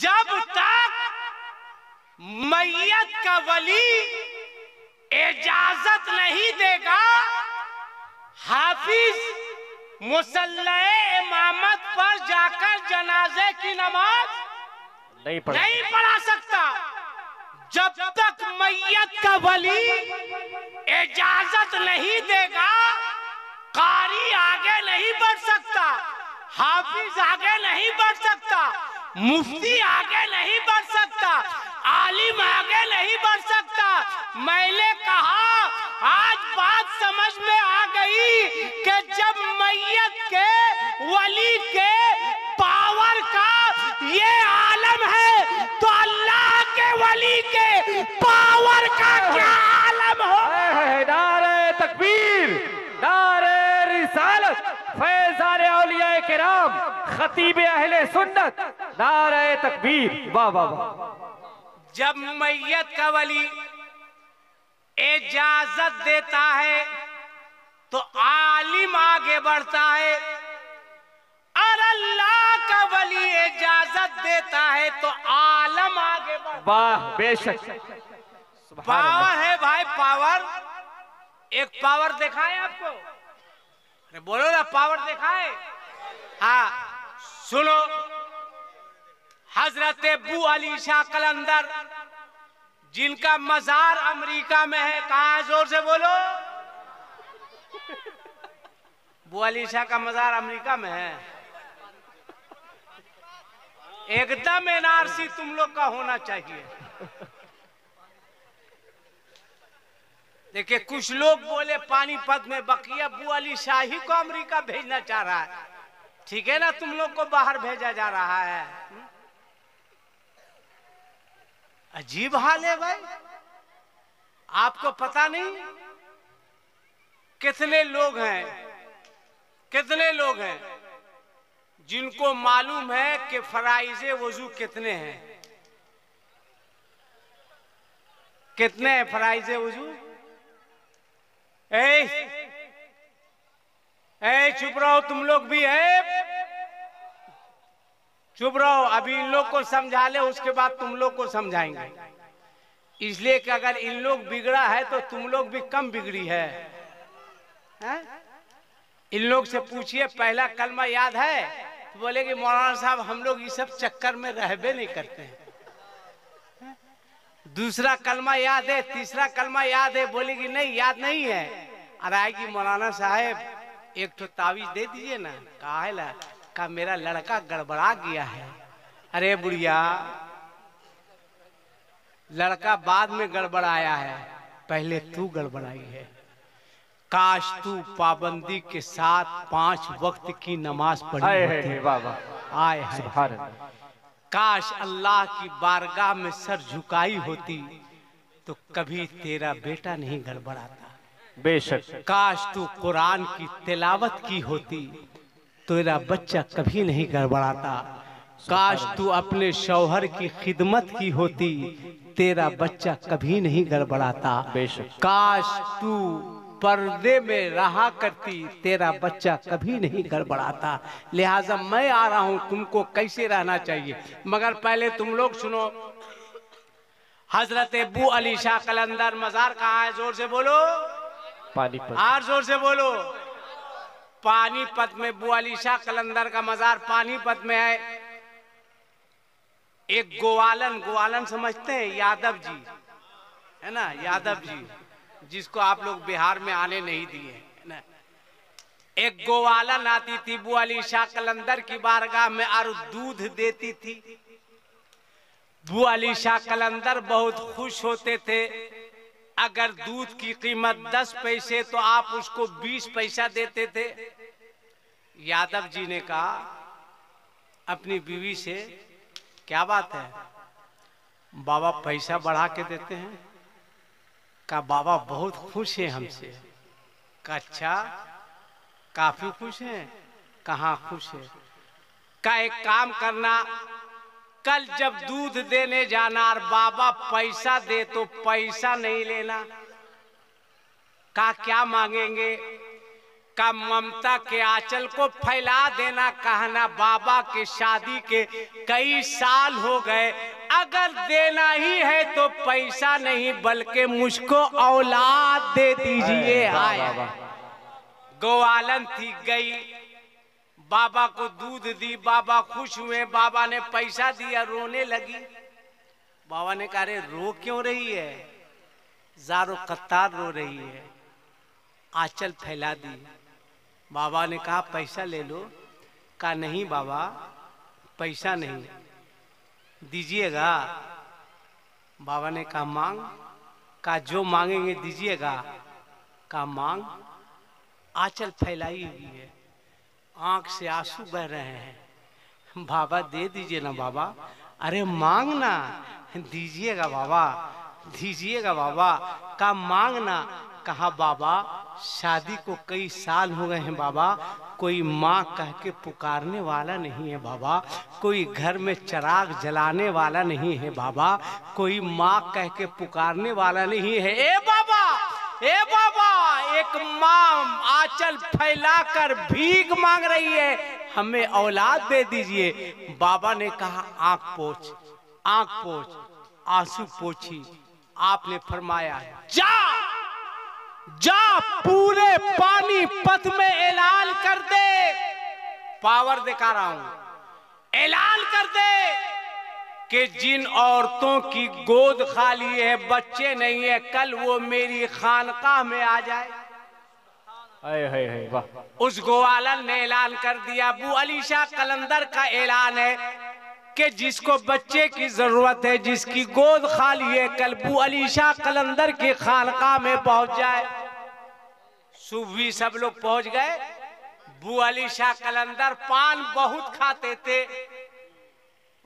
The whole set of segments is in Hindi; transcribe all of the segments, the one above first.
जब तक मैयत का वली इजाजत नहीं देगा, हाफिज मुसल्ले इमामत पर जाकर जनाजे की नमाज नहीं पढ़ा सकता। जब तक मैयत का वली इजाजत नहीं देगा, कारी आगे नहीं बढ़ सकता, हाफिज आगे नहीं बढ़ सकता, मुफ्ती आगे नहीं बढ़ सकता, आलिम आगे नहीं बढ़ सकता। मैंने कहा आज बात समझ में आ गई कि जब मैयत के वली के पावर का ये आलम है तो अल्लाह के वली के पावर का क्या आलम हो। नारे तकबीर, नारे रिसालत, फैज़ान औलिया किराम, खतीब अहले सुन्नत, नारे तकबीर। वाह वाह वाह। जब मैयत का वली इजाजत देता है तो आलिम आगे बढ़ता है, और अल्लाह का वली इजाजत देता है तो आलम आगे बढ़ता है। वाह बेशक, पावर है भाई, पावर। एक पावर दिखाए आपको, अरे बोलो ना, पावर दिखाए। हाँ सुनो, हजरत अबू अली शाह कलंदर जिनका मजार अमेरिका में है, कहाँ है? जोर से बोलो। अबू अली शाह का मजार अमेरिका में है। एकदम एनआरसी तुम लोग का होना चाहिए। देखिए कुछ लोग बोले पानीपत में बकिया अबू अली शाही को अमेरिका भेजना चाह रहा है। ठीक है ना, तुम लोग को बाहर भेजा जा रहा है। अजीब हाल है भाई। आपको पता नहीं कितने लोग हैं जिनको मालूम है कि फराइज़े वजू कितने हैं। कितने हैं फराइज़े वजू? चुप रहो तुम लोग भी है, चुप रहो। अभी इन लोग को समझा ले, उसके बाद तुम लोग को समझाएंगे। इसलिए कि अगर इन लोग बिगड़ा है तो तुम लोग भी कम बिगड़ी है? इन लोग से पूछिए पहला कलमा याद है तो बोलेगी मौलाना साहब हम लोग इस सब चक्कर में रहबे नहीं करते हैं। दूसरा कलमा याद है, तीसरा कलमा याद है, बोलेगी नहीं याद नहीं है। और आएगी मौलाना साहब एक तो तावीज दे दीजिए ना। कहा है ला? का मेरा लड़का गड़बड़ा गया है। अरे बुढ़िया, लड़का बाद में गड़बड़ाया है, पहले तू गड़बड़ाई है। काश तू पाबंदी के साथ 5 वक्त की नमाज पढ़ी होती। आए हाय, काश अल्लाह की बारगाह में सर झुकाई होती तो कभी तेरा बेटा नहीं गड़बड़ाता। बेशक। काश तू कुरान की तिलावत की होती, तेरा बच्चा कभी नहीं गड़बड़ाता। काश तू अपने शौहर की खिदमत की होती, तेरा बच्चा कभी नहीं गड़बड़ाता। बेशक। काश तू पर्दे में रहा करती, तेरा बच्चा कभी नहीं गड़बड़ाता। लिहाजा मैं आ रहा हूं तुमको कैसे रहना चाहिए, मगर पहले तुम लोग सुनो। हजरत अबू अली शाह कलंदर मजार कहाँ है? जोर से बोलो। पानीपत। और जोर से बोलो। पानीपत में अबू अली शाह कलंदर का मजार पानीपत में है। एक गोवालन समझते हैं? यादव जी है ना, यादव जी, जिसको आप लोग बिहार में आने नहीं दिए ना। एक गोवालन आती थी अबू अली शाह कलंदर की बारगाह में और दूध देती थी। अबू अली शाह कलंदर बहुत खुश होते थे। अगर दूध की कीमत 10 पैसे तो आप उसको 20 पैसा देते थे। यादव जी ने कहा अपनी बीवी से, क्या बात है बाबा, पैसा बढ़ा के देते हैं? का बाबा बहुत खुश है हमसे। का अच्छा, काफी खुश हैं? कहाँ खुश है? का एक काम करना, कल जब दूध देने जाना और बाबा पैसा दे तो पैसा नहीं लेना। का क्या मांगेंगे? का ममता के आंचल को फैला देना, कहना बाबा के शादी के कई साल हो गए, अगर देना ही है तो पैसा नहीं बल्कि मुझको औलाद दे दीजिए। आया गोवालन थी, गई बाबा को दूध दी, बाबा खुश हुए, बाबा ने पैसा दिया, रोने लगी। बाबा ने कहा, अरे रो क्यों रही है? जारो कत्तार रो रही है। आंचल फैला दी। बाबा ने कहा, पैसा ले लो। कहा, नहीं बाबा, पैसा नहीं, दीजिएगा। बाबा ने कहा, मांग। कहा, जो मांगेंगे दीजिएगा। कहा, मांग। आंचल फैलाई हुई है, आंख से आंसू बह रहे हैं। बाबा दे दीजिए ना बाबा। अरे मांगना, दीजिएगा बाबा, दीजिएगा बाबा। कहा, मांगना। कहा, बाबा शादी को कई साल हो गए हैं बाबा, कोई माँ कह के पुकारने वाला नहीं है बाबा, कोई घर में चिराग जलाने वाला नहीं है बाबा, कोई माँ कह के पुकारने वाला नहीं है। ए बाबा, ए बाबा, एक माँ आंचल फैलाकर भीख मांग रही है, हमें औलाद दे दीजिए। बाबा ने कहा, आंख पोंछ, आंख पोंछ। आंसू पोंछी। आपने फरमाया, जा जा पूरे पानीपत में ऐलान कर दे, पावर दिखा रहा हूं, ऐलान कर दे कि जिन औरतों की गोद खाली है, बच्चे नहीं है, कल वो मेरी खानकाह में आ जाए। हाय वाह। उस गोवालन ने ऐलान कर दिया। अबू अली शाह कलंदर का ऐलान है कि जिसको बच्चे की जरूरत है, जिसकी गोद खाली है, कल अबू अली शाह कलंदर की खानकाह में पहुंच जाए। सुबह सब लोग पहुंच गए। अबू अली शाह कलंदर पान बहुत खाते थे।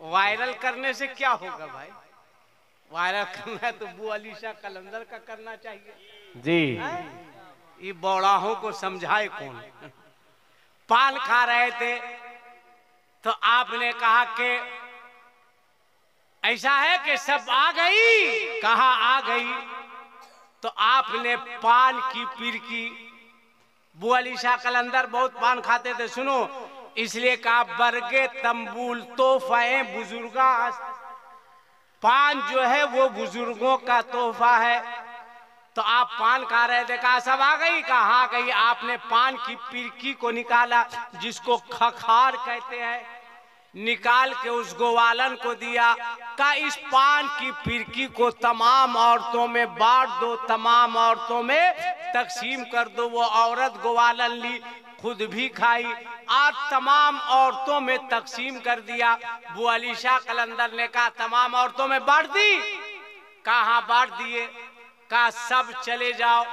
वायरल करने से क्या होगा भाई? वायरल करना तो अबू अली शाह कलंदर का करना चाहिए जी। ये बौड़ाहों को समझाए कौन? पान खा रहे थे तो आपने कहा कि ऐसा है कि सब आ गई। कहा, आ गई। तो आपने पान की पिरकी, अबू अली शाह कलंदर बहुत पान खाते थे, सुनो, इसलिए कहा, बरगे तंबूल तोहफे बुजुर्गा। पान जो है वो बुजुर्गों का तोहफा है। तो आप पान खा रहे थे, कहा सब आ गई। कहा, आ गई। आपने पान की पिरकी को निकाला, जिसको खखार कहते हैं, निकाल के उस गोवालन को दिया। कहा, इस पान की पिरकी को तमाम औरतों में बांट दो, तमाम औरतों में तकसीम कर दो। वो औरत गोवालन ली, खुद भी खाई और तमाम औरतों में तकसीम कर दिया। अबू अली शाह कलंदर ने कहा, तमाम औरतों में बांट दी। कहा, बांट दिए। कहा, सब चले जाओ।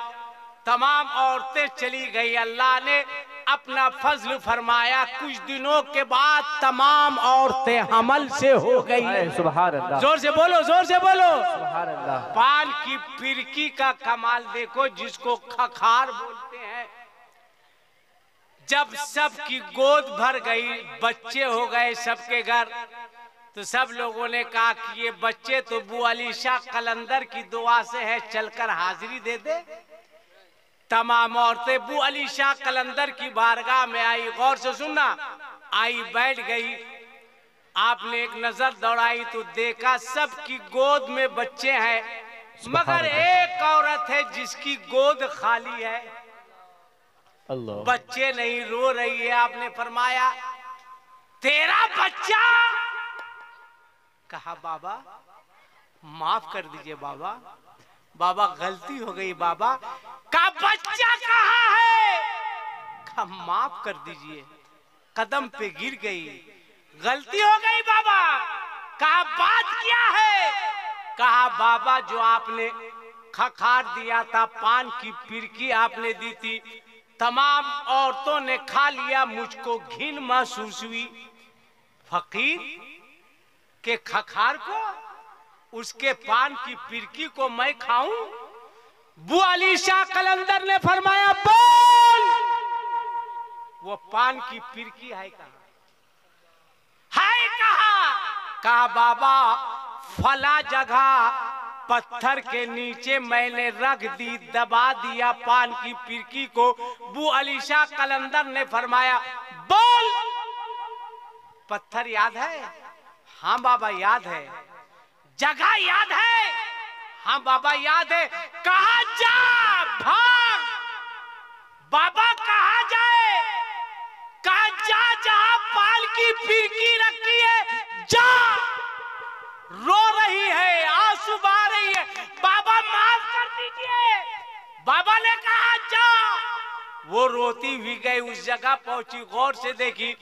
तमाम औरतें चली गई। अल्लाह ने अपना फजल फरमाया, कुछ दिनों के बाद तमाम औरतें हमल से हो गई। सुभान अल्लाह। जोर से बोलो, जोर से बोलो। सुभान अल्लाह। पान की पिरकी का कमाल देखो, जिसको खखार बोलते हैं। जब सबकी गोद भर गई, बच्चे हो गए सबके घर, तो सब लोगों ने कहा कि ये बच्चे तो अबू अली शाह कलंदर की दुआ से है, चलकर हाजिरी दे दे। तमाम औरतें अबू अली शाह कलंदर की बारगाह में आई। गौर से सुनना, आई, बैठ गई। आपने एक नजर दौड़ाई तो देखा सबकी गोद में बच्चे हैं, मगर एक औरत है जिसकी गोद खाली है, अल्लाह। बच्चे नहीं, रो रही है। आपने फरमाया, तेरा बच्चा। कहा, बाबा माफ कर दीजिए बाबा, बाबा गलती हो गई बाबा। का बच्चा कहाँ है? कहा, माफ कर दीजिए। कदम पे गिर गई, गलती हो गई बाबा। कहा, बात क्या है? कहा, बाबा जो आपने खखार दिया था, पान की पिरकी आपने दी थी, तमाम औरतों ने खा लिया, मुझको घिन महसूस हुई। फकीर के खखार को, उसके पान की पिरकी को मैं खाऊं? अबू अली शाह कलंदर ने फरमाया, बोल, वो पान की पिरकी है कहाँ? है कहाँ? कहा, बाबा फला जगह पत्थर के नीचे मैंने रख दी, दबा दिया पान की फिरकी को। बू अली शाह कलंदर ने फरमाया, बोल पत्थर याद है? हाँ बाबा याद है। जगह याद है? हाँ बाबा याद है। कहा जा, भाग। बाबा कहा जाए? कहा जा जहां पाल की फिरकी रखी है, जा। रो रही है, आंसू बहा रही है, बाबा माफ कर दीजिए। बाबा ने कहा जा। वो रोती हुई गई, उस जगह पहुंची, गौर से देखी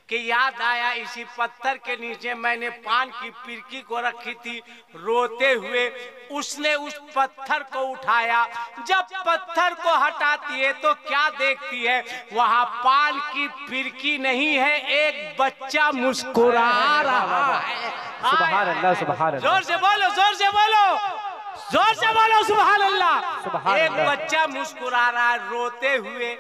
कि याद आया इसी पत्थर के नीचे मैंने पान की फिरकी को रखी थी। रोते हुए उसने उस पत्थर को उठाया। जब पत्थर को हटाती है तो क्या देखती है? वहां पान की फिरकी नहीं है, एक बच्चा मुस्कुरा रहा है। सुभान अल्लाह, सुभान अल्लाह। जोर से बोलो, जोर से बोलो, जोर से बोलो, सुभान अल्लाह। सुभान एक अल्लाह। बच्चा मुस्कुरा रहा है रोते हुए।